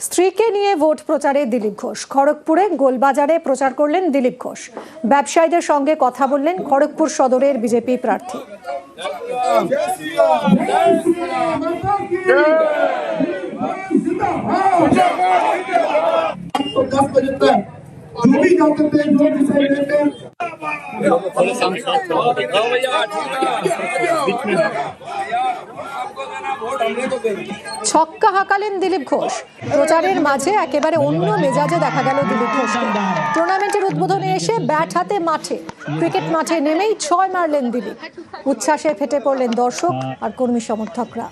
স্ত্রীকে নিয়ে ভোট প্রচারে দিলীপ ঘোষ। খড়গপুরে গোলবাজারে প্রচার করলেন দিলীপ ঘোষ। ব্যবসায়ীদের সঙ্গে কথা বললেন খড়গপুর সদরের বিজেপি প্রার্থী। ছক্কা হাঁকালেন দিলীপ ঘোষ। প্রচারের মাঝে একেবারে অন্য মেজাজে দেখা গেল দিলীপ ঘোষকে। টুর্নামেন্টের উদ্বোধনে এসে ব্যাট হাতে মাঠে, ক্রিকেট মাঠে নেমেই 6 মারলেন দিলীপ। উচ্ছ্বাসে ফেটে পড়লেন দর্শক আর কর্মী সমর্থকরা।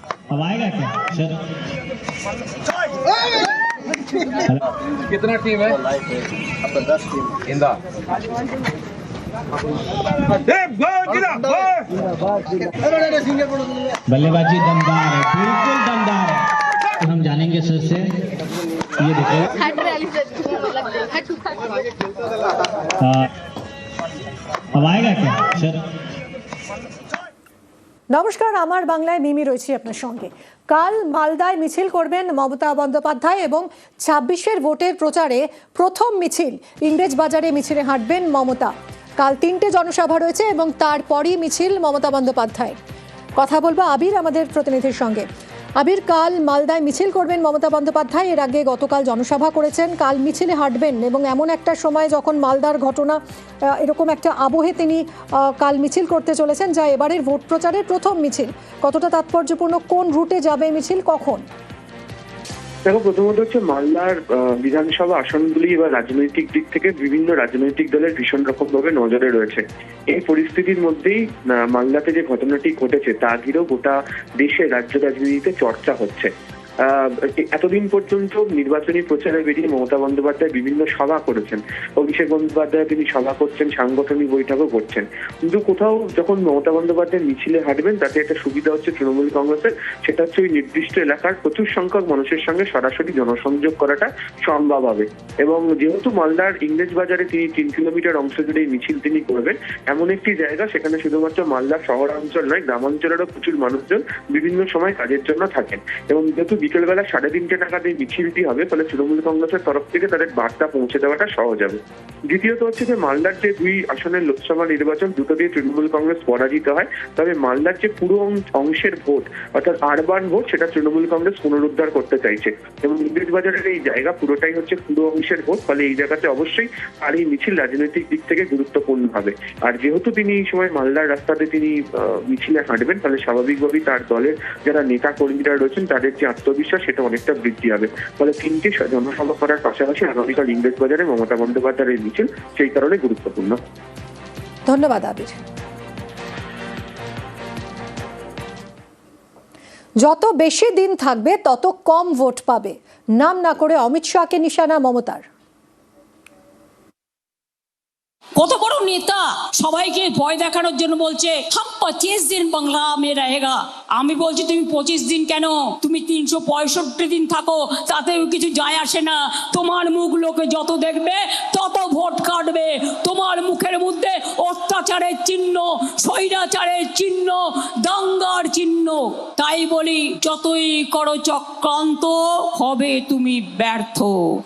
कितना टीम है? आपका 10 टीम। इंदा बल्लेबाजी दमदार है, बिल्कुल दमदार है। तो हम जानेंगे सर से, ये देखो अब आएगा क्या सर? নমস্কার, আমার বাংলায় মিমি রয়েছি আপনার সঙ্গে। কাল মালদায় মিছিল করবেন মমতা বন্দ্যোপাধ্যায় এবং 26-এর ভোটের প্রচারে প্রথম মিছিল ইংরেজবাজারে মিছিলে হাঁটবেন মমতা। কাল 3টে জনসভা রয়েছে এবং তারপরই মিছিল মমতা বন্দ্যোপাধ্যায়। কথা বলবো আবির আমাদের প্রতিনিধির সঙ্গে। আবির, কাল মালদায় মিছিল করবেন মমতা বন্দ্যোপাধ্যায়, এর আগে গতকাল জনসভা করেছেন, কাল মিছিলে হাঁটবেন এবং এমন একটা সময় যখন মালদার ঘটনা, এরকম একটা আবহে তিনি কাল মিছিল করতে চলেছেন, যা এবারের ভোট প্রচারের প্রথম মিছিল। কতটা তাৎপর্যপূর্ণ, কোন রুটে যাবে মিছিল, কখন? দেখো, প্রথমত হচ্ছে মালদার বিধানসভা আসনগুলি বা রাজনৈতিক দিক থেকে বিভিন্ন রাজনৈতিক দলের ভীষণ রকম ভাবে নজরে রয়েছে। এই পরিস্থিতির মধ্যেই মালদাতে যে ঘটনাটি ঘটেছে তা ঘিরেও গোটা দেশে রাজ্য রাজনীতিতে চর্চা হচ্ছে। এতদিন পর্যন্ত নির্বাচনী প্রচারে বেরিয়ে মমতা বন্দ্যোপাধ্যায় বিভিন্ন সভা করেছেন, অভিষেক বন্দ্যোপাধ্যায় তিনি সভা করছেন, সাংগঠনিক বৈঠকও করছেন, কিন্তু কোথাও যখন মমতা বন্দ্যোপাধ্যায় মিছিলে হাঁটবেন তাতে একটা সুবিধা হচ্ছে তৃণমূল কংগ্রেসের, সেটা হচ্ছে ওই নির্দিষ্ট এলাকার প্রচুর সংখ্যক মানুষের সঙ্গে সরাসরি জনসংযোগ করাটা সম্ভব হবে। এবং যেহেতু মালদার ইংরেজবাজারে তিনি 3 কিলোমিটার অংশ জুড়ে এই মিছিল তিনি করবেন, এমন একটি জায়গা সেখানে শুধুমাত্র মালদার শহরাঞ্চল নয়, গ্রামাঞ্চলেরও প্রচুর মানুষজন বিভিন্ন সময় কাজের জন্য থাকেন। এবং যেহেতু বিকেলবেলা 3:30 নাগাদ এই মিছিলটি হবে, ফলে তৃণমূল কংগ্রেসের তরফ থেকে তাদের বার্তা পৌঁছে দেওয়াটা সহজ হবে। দ্বিতীয়ত হচ্ছে যে মালদার যে 2 আসনের লোকসভা নির্বাচন, দুটো দিয়ে তৃণমূল কংগ্রেস পরাজিত হয়, তবে মালদার যে পুরো অংশের ভোট অর্থাৎ আরবান ভোট, সেটা তৃণমূল কংগ্রেস পুনরুদ্ধার করতে চাইছে। এবং ইংরেজবাজারের এই জায়গা পুরোটাই হচ্ছে পুরো অংশের ভোট, ফলে এই জায়গাতে অবশ্যই আর এই মিছিল রাজনৈতিক দিক থেকে গুরুত্বপূর্ণ হবে। আর যেহেতু তিনি এই সময় মালদার রাস্তাতে তিনি মিছিলে হাঁটবেন, ফলে স্বাভাবিকভাবেই তার দলের যারা নেতা কর্মীরা রয়েছেন তাদের যে আত্মবিশ্বাস সেটা অনেকটা বৃদ্ধি হবে। ফলে 3টে জনসভা করার পাশাপাশি আগামীকাল ইংরেজবাজারে মমতা বন্দ্যোপাধ্যায়ের এই মিছিল সেই কারণে গুরুত্বপূর্ণ। ধন্যবাদ আবির। যত বেশি দিন থাকবে তত কম ভোট পাবে, নাম না করে অমিত শাহকে নিশানা মমতার। কত বড় নেতা সবাইকে ভয় দেখানোর জন্য বলছে হাম 25 দিন বাংলা মে রহেগা। আমি বলছি তুমি 25 দিন কেন, তুমি 365 দিন থাকো, তাতেও কিছু যায় আসে না। তোমার মুখ লোকে যত দেখবে তত ভোট কাটবে। তোমার মুখের মধ্যে অত্যাচারের চিহ্ন, স্বৈরাচারের চিহ্ন, দাঙ্গার চিহ্ন। তাই বলি, যতই করো চক্রান্ত হবে তুমি ব্যর্থ,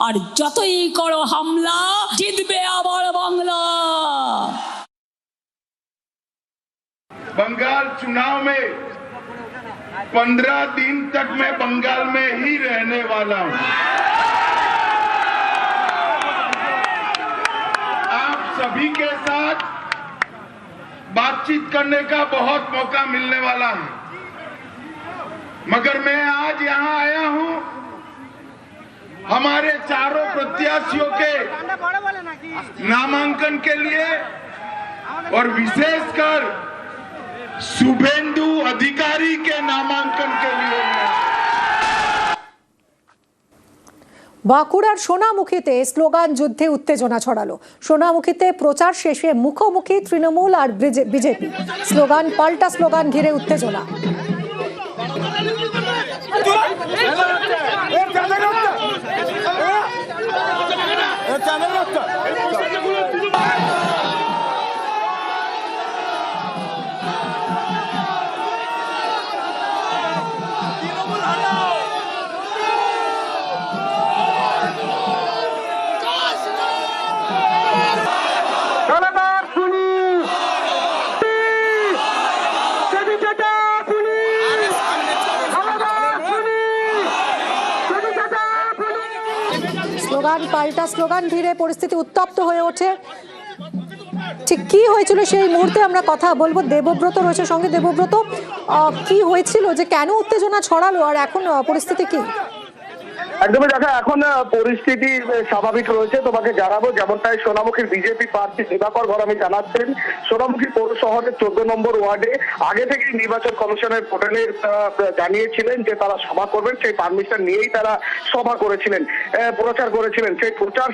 আর যতই করো হামলা জিতবে আবার বাংলা। बंगाल चुनाव में 15 दिन तक मैं बंगाल में ही रहने वाला हूं। आप सभी के साथ बातचीत करने का बहुत मौका मिलने वाला है, मगर मैं आज यहां आया हूं हमारे चारों प्रत्याशियों के नामांकन के लिए, और विशेषकर शुभेंदु अधिकारी के नामांकन के लिए। বাঁকুড়ার সোনামুখীতে স্লোগান যুদ্ধে উত্তেজনা ছড়ালো। সোনামুখীতে প্রচার শেষে মুখোমুখি তৃণমূল আর বিজেপি। স্লোগান পাল্টা স্লোগান ঘিরে উত্তেজনা। স্লোগান পাল্টা স্লোগান ঘিরে পরিস্থিতি উত্তপ্ত হয়ে ওঠে। ঠিক কি হয়েছিল সেই মুহূর্তে আমরা কথা বলবো। দেবব্রত রয়েছে সঙ্গে। দেবব্রত, কি হয়েছিল, যে কেন উত্তেজনা ছড়ালো, আর এখন পরিস্থিতি কি? একদমই দেখা, এখন পরিস্থিতি স্বাভাবিক রয়েছে। তোমাকে জানাবো, যেমনটাই সোনামুখীর বিজেপি প্রার্থী দিবাকর ঘরামি জানাচ্ছেন, সোনামুখী পৌর শহরের 14 নম্বর ওয়ার্ডে আগে থেকেই নির্বাচন কমিশনের পোর্টালে জানিয়েছিলেন যে তারা সভা করবেন। সেই পারমিশন নিয়েই তারা সভা করেছিলেন, প্রচার করেছিলেন। সেই প্রচার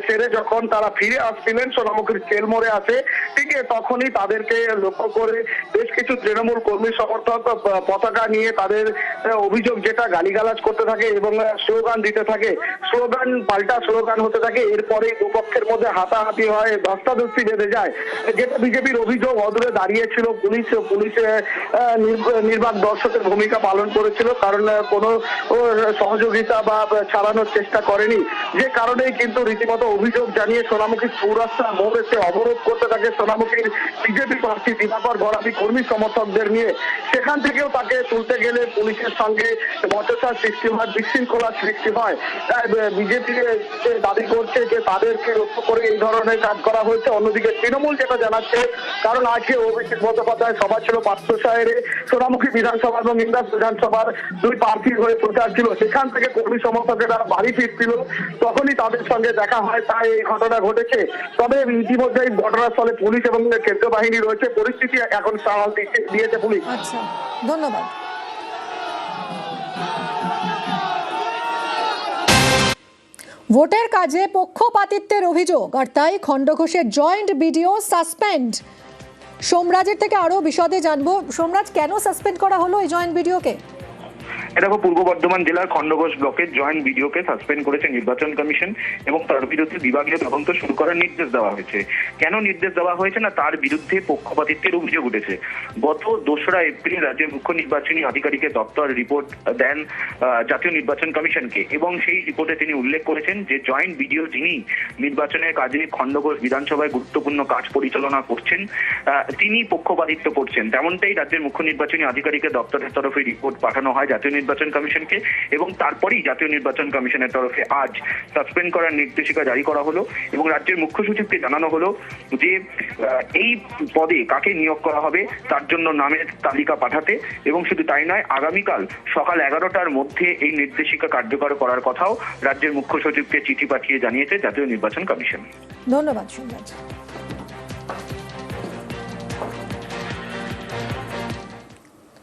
সেরে যখন তারা ফিরে আসছিলেন সোনামুখীর চেল মোড়ে আসে, ঠিক তখনই তাদেরকে লক্ষ্য করে বেশ কিছু তৃণমূল কর্মী সমর্থক পতাকা নিয়ে তাদের অভিযোগ যেটা গালিগালাজ করতে থাকে এবং স্লোগান দিতে থাকে। স্লোগান পাল্টা স্লোগান হতে থাকে। এরপরে দুপক্ষের মধ্যে হাতাহাতি হয়, ধস্তাধস্তি বেঁধে যায়। যেটা বিজেপির অভিযোগ, অদূরে দাঁড়িয়েছিল পুলিশ নির্বাক দর্শকের ভূমিকা পালন করেছিল, কারণ কোনো সহযোগিতা বা ছাড়ানোর চেষ্টা করেনি। যে কারণেই কিন্তু রীতিমতো অভিযোগ জানিয়ে সোনামুখী চৌরাস্তা মোড় এসে অবরোধ করতে থাকে সোনামুখীর বিজেপি প্রার্থী দিবাকর ঘরামি কর্মী সমর্থকদের নিয়ে। সেখান থেকেও তাকে তুলতে গেলে পুলিশের সঙ্গে বচসার সৃষ্টি হয়, বিশৃঙ্খলা সৃষ্টি হয়। বিজেপি দাবি করছে যে তাদেরকে লক্ষ্য করে এই ধরনের কাজ করা হয়েছে। অন্যদিকে তৃণমূল যেটা জানাচ্ছে, কারণ আজকে অভিষেক বন্দ্যোপাধ্যায় সভা ছিল পাত্রসাহেরে, সোনামুখী বিধানসভা এবং ইন্দাস বিধানসভার দুই প্রার্থীর হয়ে প্রচার ছিল। সেখান থেকে কর্মী সমর্থকেরা বাড়ি ফিরছিল, তখনই তাদের সঙ্গে দেখা হয়, তাই এই ঘটনা ঘটেছে। তবে ইতিমধ্যেই ঘটনাস্থলে পুলিশ এবং কেন্দ্রীয় বাহিনী রয়েছে। পরিস্থিতি এখন সামাল দিয়েছে পুলিশ। আচ্ছা, ধন্যবাদ। ভোটের কাজে পক্ষপাতিত্বের অভিযোগ, আর তাই খণ্ডঘোষের জয়েন্ট বিডিও সাসপেন্ড। সোমরাজের থেকে আরো বিশদে জানবো। সোমরাজ, কেন সাসপেন্ড করা হলো এই জয়েন্ট বিডিওকে? দেখো, পূর্ব বর্ধমান জেলার খণ্ডঘোষ ব্লকের জয়েন্ট বিডিওকে সাসপেন্ড করেছে নির্বাচন কমিশন এবং তার বিরুদ্ধে বিভাগীয় তদন্ত শুরু করার নির্দেশ দেওয়া হয়েছে। কেন নির্দেশ দেওয়া হয়েছে না, তার বিরুদ্ধে পক্ষপাতিত্বের অভিযোগ উঠেছে। গত 2রা এপ্রিল রাজ্যের মুখ্য নির্বাচনী আধিকারিকের দপ্তর রিপোর্ট দেন জাতীয় নির্বাচন কমিশনকে এবং সেই রিপোর্টে তিনি উল্লেখ করেছেন যে জয়েন্ট বিডিও যিনি নির্বাচনের কাজে খণ্ডঘোষ বিধানসভায় গুরুত্বপূর্ণ কাজ পরিচালনা করছেন, তিনি পক্ষপাতিত্ব করছেন। তেমনটাই রাজ্যের মুখ্য নির্বাচনী আধিকারিকের দপ্তরের তরফে রিপোর্ট পাঠানো হয় জাতীয় নির্বাচন কমিশনকে এবং তারপরেই জাতীয় নির্বাচন কমিশনের তরফে আজ সাসপেন্ড করার নির্দেশিকা জারি করা হলো এবং রাজ্যের মুখ্য সচিবকে জানানো হলো যে এই পদে কাকে নিয়োগ করা হবে তার জন্য নামের তালিকা পাঠাতে, এবং শুধু তাই নয়, আগামীকাল সকাল 11টার মধ্যে এই নির্দেশিকা কার্যকর করার কথাও রাজ্যের মুখ্য সচিবকে চিঠি পাঠিয়ে জানিয়েছে জাতীয় নির্বাচন কমিশন। ধন্যবাদ সোমরাজ।